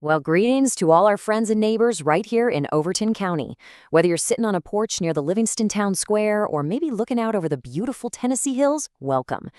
Well, greetings to all our friends and neighbors right here in Overton County. Whether you're sitting on a porch near the Livingston Town Square or maybe looking out over the beautiful Tennessee hills, welcome.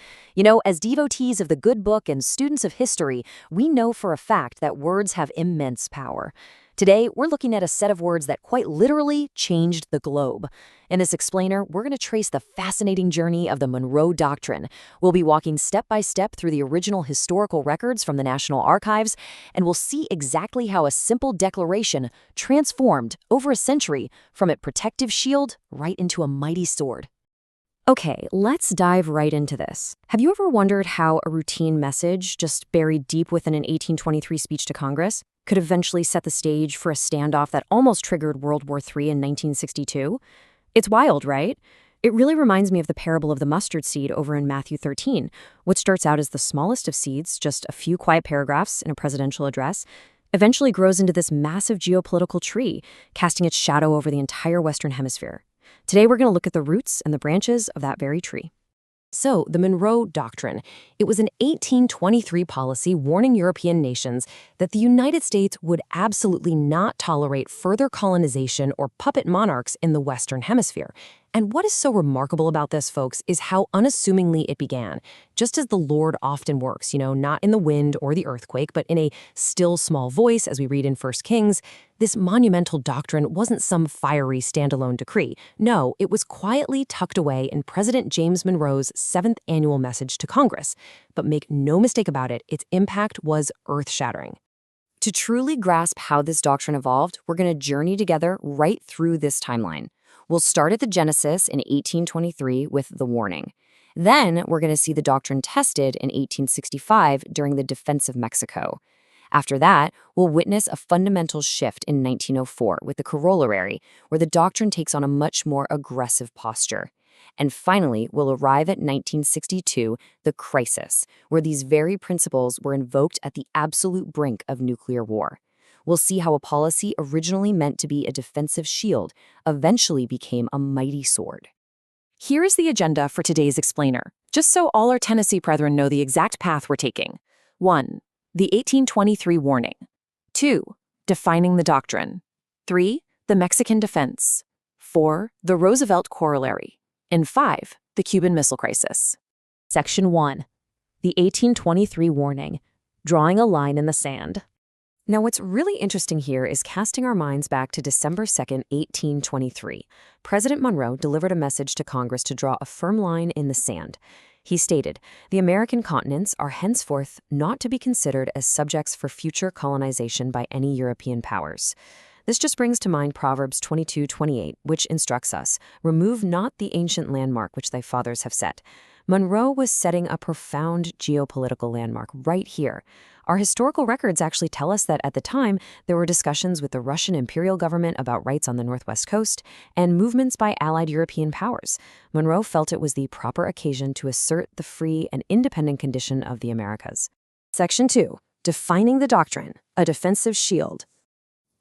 As devotees of the good book and students of history, we know for a fact that words have immense power. Today, we're looking at a set of words that quite literally changed the globe. In this explainer, we're going to trace the fascinating journey of the Monroe Doctrine. We'll be walking step by step through the original historical records from the National Archives, and we'll see exactly how a simple declaration transformed over a century from a protective shield right into a mighty sword. Okay, let's dive right into this. Have you ever wondered how a routine message, just buried deep within an 1823 speech to Congress, could eventually set the stage for a standoff that almost triggered World War III in 1962? It's wild, right? It really reminds me of the parable of the mustard seed over in Matthew 13, which starts out as the smallest of seeds, just a few quiet paragraphs in a presidential address, eventually grows into this massive geopolitical tree, casting its shadow over the entire Western Hemisphere. Today, we're going to look at the roots and the branches of that very tree. So, the Monroe Doctrine. It was an 1823 policy warning European nations that the United States would absolutely not tolerate further colonization or puppet monarchs in the Western Hemisphere. And what is so remarkable about this, folks, is how unassumingly it began. Just as the Lord often works, not in the wind or the earthquake, but in a still small voice, as we read in 1 Kings, this monumental doctrine wasn't some fiery standalone decree. No, it was quietly tucked away in President James Monroe's 7th annual message to Congress. But make no mistake about it, its impact was earth-shattering. To truly grasp how this doctrine evolved, we're going to journey together right through this timeline. We'll start at the Genesis in 1823 with the warning. Then we're going to see the doctrine tested in 1865 during the defense of Mexico. After that, we'll witness a fundamental shift in 1904 with the Corollary, where the doctrine takes on a much more aggressive posture. And finally, we'll arrive at 1962, the crisis, where these very principles were invoked at the absolute brink of nuclear war. We'll see how a policy originally meant to be a defensive shield eventually became a mighty sword. Here is the agenda for today's explainer, just so all our Tennessee brethren know the exact path we're taking. 1. The 1823 warning. 2. Defining the doctrine. 3. The Mexican defense. 4. The Roosevelt Corollary. And 5. The Cuban Missile Crisis. Section 1. The 1823 warning. Drawing a line in the sand. Now, what's really interesting here is casting our minds back to December 2nd, 1823. President Monroe delivered a message to Congress to draw a firm line in the sand. He stated, "The American continents are henceforth not to be considered as subjects for future colonization by any European powers." This just brings to mind Proverbs 22:28, which instructs us, "Remove not the ancient landmark which thy fathers have set." Monroe was setting a profound geopolitical landmark right here. Our historical records actually tell us that at the time, there were discussions with the Russian imperial government about rights on the northwest coast and movements by allied European powers. Monroe felt it was the proper occasion to assert the free and independent condition of the Americas. Section 2. Defining the doctrine, a defensive shield.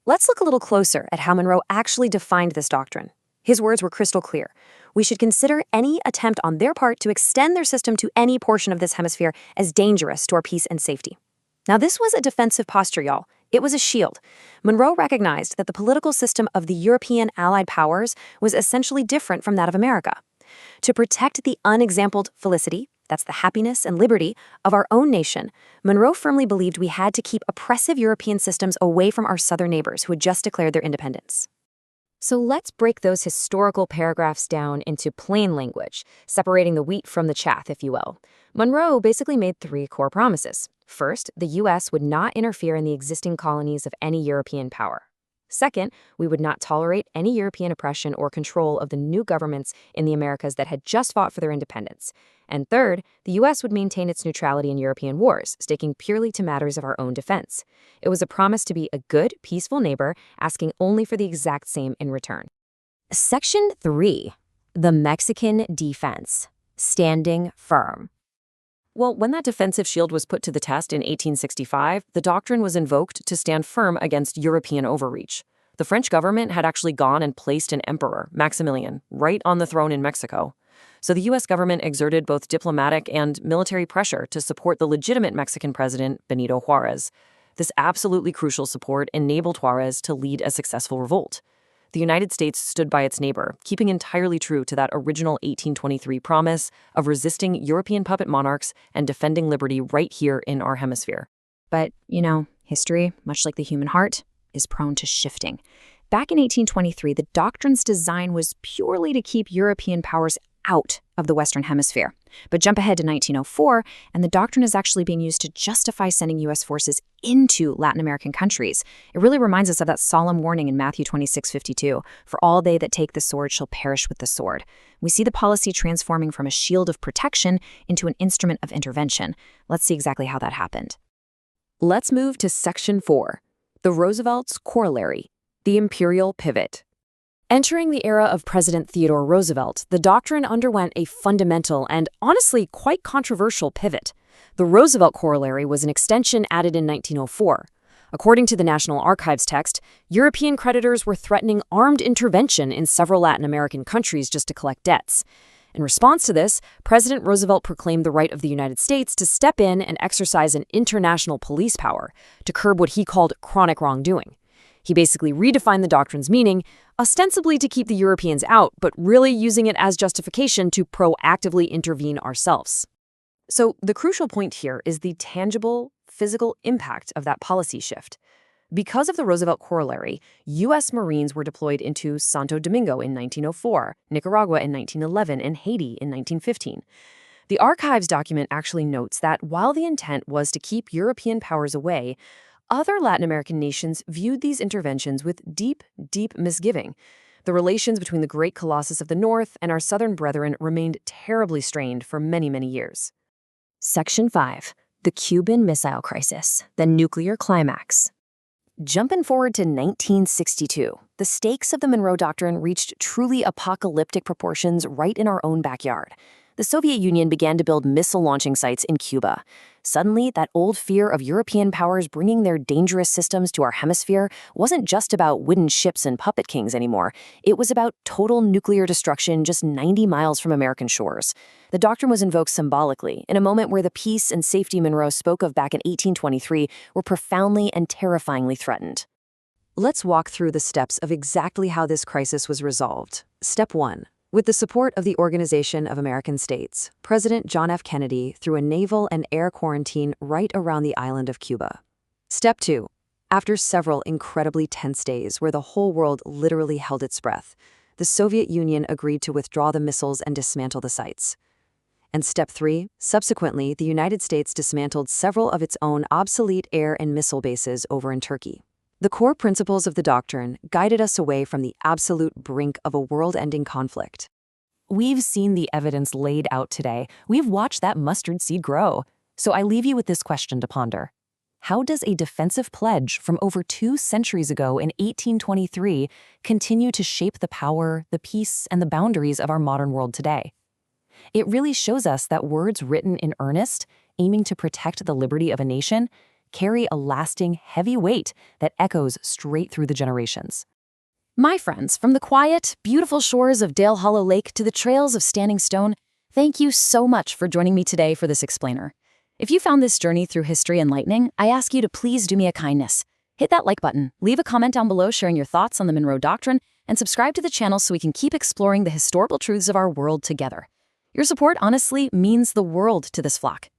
Let's look a little closer at how Monroe actually defined this doctrine. His words were crystal clear. We should consider any attempt on their part to extend their system to any portion of this hemisphere as dangerous to our peace and safety. Now, this was a defensive posture, y'all. It was a shield. Monroe recognized that the political system of the European allied powers was essentially different from that of America. To protect the unexampled felicity, that's the happiness and liberty, of our own nation, Monroe firmly believed we had to keep oppressive European systems away from our southern neighbors who had just declared their independence. So let's break those historical paragraphs down into plain language, separating the wheat from the chaff, if you will. Monroe basically made 3 core promises. First, the U.S. would not interfere in the existing colonies of any European power. Second, we would not tolerate any European oppression or control of the new governments in the Americas that had just fought for their independence. And third, the U.S. would maintain its neutrality in European wars, sticking purely to matters of our own defense. It was a promise to be a good, peaceful neighbor, asking only for the exact same in return. Section 3. The Mexican defense. Standing firm. Well, when that defensive shield was put to the test in 1865, the doctrine was invoked to stand firm against European overreach. The French government had actually gone and placed an emperor, Maximilian, right on the throne in Mexico. So the U.S. government exerted both diplomatic and military pressure to support the legitimate Mexican president, Benito Juarez. This absolutely crucial support enabled Juarez to lead a successful revolt. The United States stood by its neighbor, keeping entirely true to that original 1823 promise of resisting European puppet monarchs and defending liberty right here in our hemisphere. But, history, much like the human heart, is prone to shifting. Back in 1823, the doctrine's design was purely to keep European powers out of the Western Hemisphere. But jump ahead to 1904, and the doctrine is actually being used to justify sending U.S. forces into Latin American countries. It really reminds us of that solemn warning in Matthew 26:52, "For all they that take the sword shall perish with the sword." We see the policy transforming from a shield of protection into an instrument of intervention. Let's see exactly how that happened. Let's move to Section 4, the Roosevelt's Corollary, the Imperial Pivot. Entering the era of President Theodore Roosevelt, the doctrine underwent a fundamental and honestly quite controversial pivot. The Roosevelt Corollary was an extension added in 1904. According to the National Archives text, European creditors were threatening armed intervention in several Latin American countries just to collect debts. In response to this, President Roosevelt proclaimed the right of the United States to step in and exercise an international police power to curb what he called chronic wrongdoing. He basically redefined the doctrine's meaning, ostensibly to keep the Europeans out, but really using it as justification to proactively intervene ourselves. So the crucial point here is the tangible, physical impact of that policy shift. Because of the Roosevelt Corollary, U.S. Marines were deployed into Santo Domingo in 1904, Nicaragua in 1911, and Haiti in 1915. The Archives document actually notes that while the intent was to keep European powers away, other Latin American nations viewed these interventions with deep, deep misgiving. The relations between the great colossus of the North and our southern brethren remained terribly strained for many, many years. Section 5. The Cuban Missile Crisis, the Nuclear Climax. Jumping forward to 1962, the stakes of the Monroe Doctrine reached truly apocalyptic proportions right in our own backyard. The Soviet Union began to build missile launching sites in Cuba. Suddenly, that old fear of European powers bringing their dangerous systems to our hemisphere wasn't just about wooden ships and puppet kings anymore. It was about total nuclear destruction just 90 miles from American shores. The doctrine was invoked symbolically in a moment where the peace and safety Monroe spoke of back in 1823 were profoundly and terrifyingly threatened. Let's walk through the steps of exactly how this crisis was resolved. Step 1. With the support of the Organization of American States, President John F. Kennedy threw a naval and air quarantine right around the island of Cuba. Step 2. After several incredibly tense days where the whole world literally held its breath, the Soviet Union agreed to withdraw the missiles and dismantle the sites. And Step 3. Subsequently, the United States dismantled several of its own obsolete air and missile bases over in Turkey. The core principles of the doctrine guided us away from the absolute brink of a world-ending conflict. We've seen the evidence laid out today. We've watched that mustard seed grow. So I leave you with this question to ponder. How does a defensive pledge from over 2 centuries ago in 1823 continue to shape the power, the peace, and the boundaries of our modern world today? It really shows us that words written in earnest, aiming to protect the liberty of a nation, carry a lasting, heavy weight that echoes straight through the generations. My friends, from the quiet, beautiful shores of Dale Hollow Lake to the trails of Standing Stone, thank you so much for joining me today for this explainer. If you found this journey through history enlightening, I ask you to please do me a kindness. Hit that like button, leave a comment down below sharing your thoughts on the Monroe Doctrine, and subscribe to the channel so we can keep exploring the historical truths of our world together. Your support honestly means the world to this flock.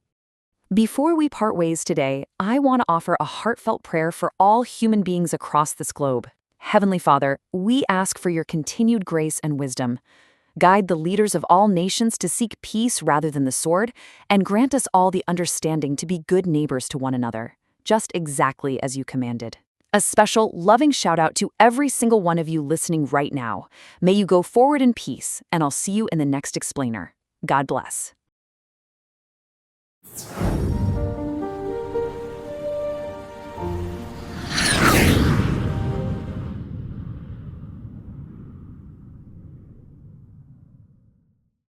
Before we part ways today, I want to offer a heartfelt prayer for all human beings across this globe. Heavenly Father, we ask for your continued grace and wisdom. Guide the leaders of all nations to seek peace rather than the sword, and grant us all the understanding to be good neighbors to one another, just exactly as you commanded. A special, loving shout out to every single one of you listening right now. May you go forward in peace, and I'll see you in the next explainer. God bless.